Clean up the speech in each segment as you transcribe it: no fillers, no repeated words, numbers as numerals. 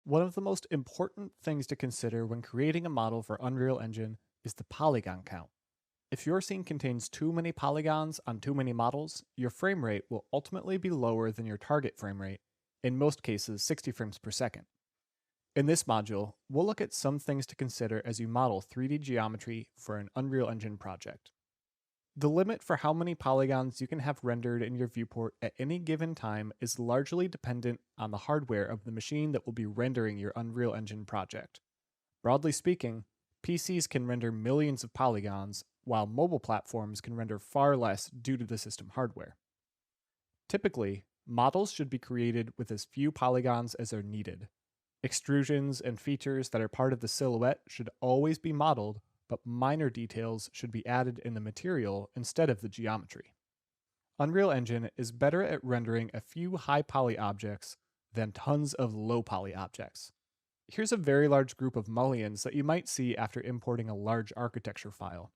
One of the most important things to consider when creating a model for Unreal Engine is the polygon count. If your scene contains too many polygons on too many models, your frame rate will ultimately be lower than your target frame rate, in most cases 60 frames per second. In this module, we'll look at some things to consider as you model 3D geometry for an Unreal Engine project. The limit for how many polygons you can have rendered in your viewport at any given time is largely dependent on the hardware of the machine that will be rendering your Unreal Engine project. Broadly speaking, PCs can render millions of polygons, while mobile platforms can render far less due to the system hardware. Typically, models should be created with as few polygons as are needed. Extrusions and features that are part of the silhouette should always be modeled, but minor details should be added in the material instead of the geometry. Unreal Engine is better at rendering a few high poly objects than tons of low poly objects. Here's a very large group of mullions that you might see after importing a large architecture file.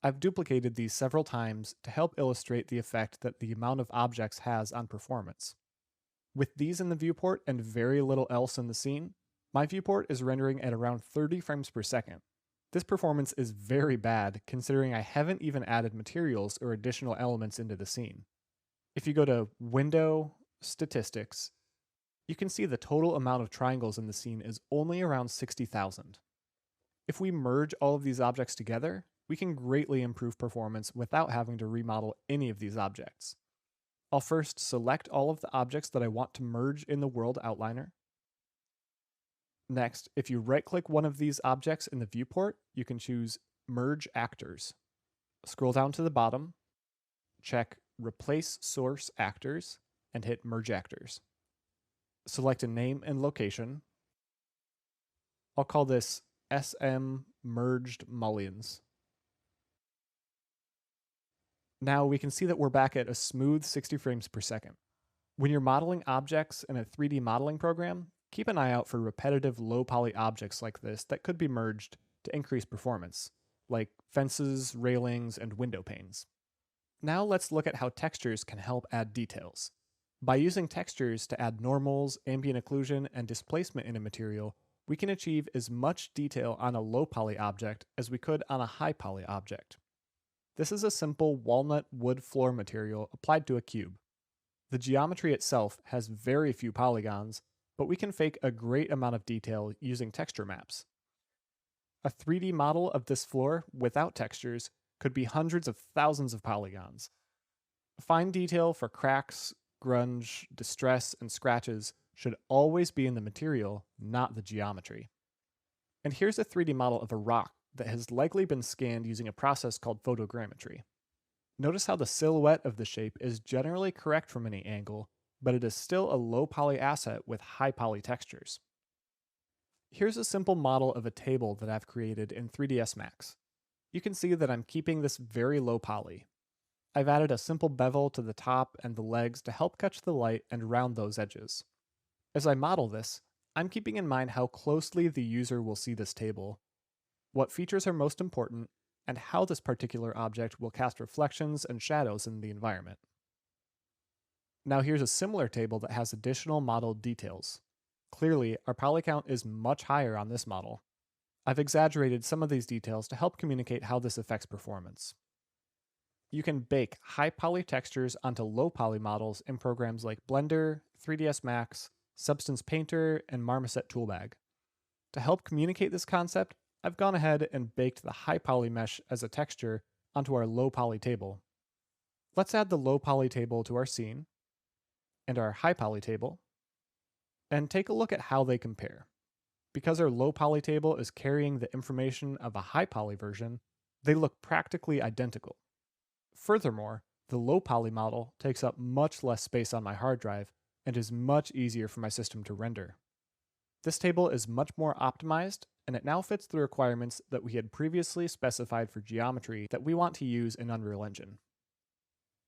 I've duplicated these several times to help illustrate the effect that the amount of objects has on performance. With these in the viewport and very little else in the scene, my viewport is rendering at around 30 frames per second. This performance is very bad considering I haven't even added materials or additional elements into the scene. If you go to Window, Statistics, you can see the total amount of triangles in the scene is only around 60,000. If we merge all of these objects together, we can greatly improve performance without having to remodel any of these objects. I'll first select all of the objects that I want to merge in the world outliner. Next, if you right-click one of these objects in the viewport, you can choose Merge Actors. Scroll down to the bottom, check Replace Source Actors, and hit Merge Actors. Select a name and location. I'll call this SM Merged Mullions. Now we can see that we're back at a smooth 60 frames per second. When you're modeling objects in a 3D modeling program, keep an eye out for repetitive low poly objects like this that could be merged to increase performance, like fences, railings, and window panes. Now let's look at how textures can help add details. By using textures to add normals, ambient occlusion, and displacement in a material, we can achieve as much detail on a low poly object as we could on a high poly object. This is a simple walnut wood floor material applied to a cube. The geometry itself has very few polygons, but we can fake a great amount of detail using texture maps. A 3D model of this floor without textures could be hundreds of thousands of polygons. Fine detail for cracks, grunge, distress, and scratches should always be in the material, not the geometry. And here's a 3D model of a rock that has likely been scanned using a process called photogrammetry. Notice how the silhouette of the shape is generally correct from any angle, but it is still a low poly asset with high poly textures. Here's a simple model of a table that I've created in 3ds Max. You can see that I'm keeping this very low poly. I've added a simple bevel to the top and the legs to help catch the light and round those edges. As I model this, I'm keeping in mind how closely the user will see this table, what features are most important, and how this particular object will cast reflections and shadows in the environment. Now here's a similar table that has additional modeled details. Clearly, our poly count is much higher on this model. I've exaggerated some of these details to help communicate how this affects performance. You can bake high poly textures onto low poly models in programs like Blender, 3ds Max, Substance Painter, and Marmoset Toolbag. To help communicate this concept, I've gone ahead and baked the high poly mesh as a texture onto our low poly table. Let's add the low poly table to our scene and our high poly table, and take a look at how they compare. Because our low poly table is carrying the information of a high poly version, they look practically identical. Furthermore, the low poly model takes up much less space on my hard drive and is much easier for my system to render. This table is much more optimized, and it now fits the requirements that we had previously specified for geometry that we want to use in Unreal Engine.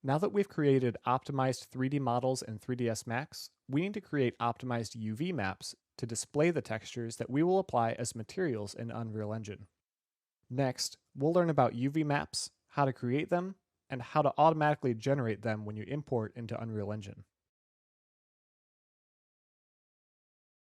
Now that we've created optimized 3D models in 3ds Max, we need to create optimized UV maps to display the textures that we will apply as materials in Unreal Engine. Next, we'll learn about UV maps, how to create them, and how to automatically generate them when you import into Unreal Engine.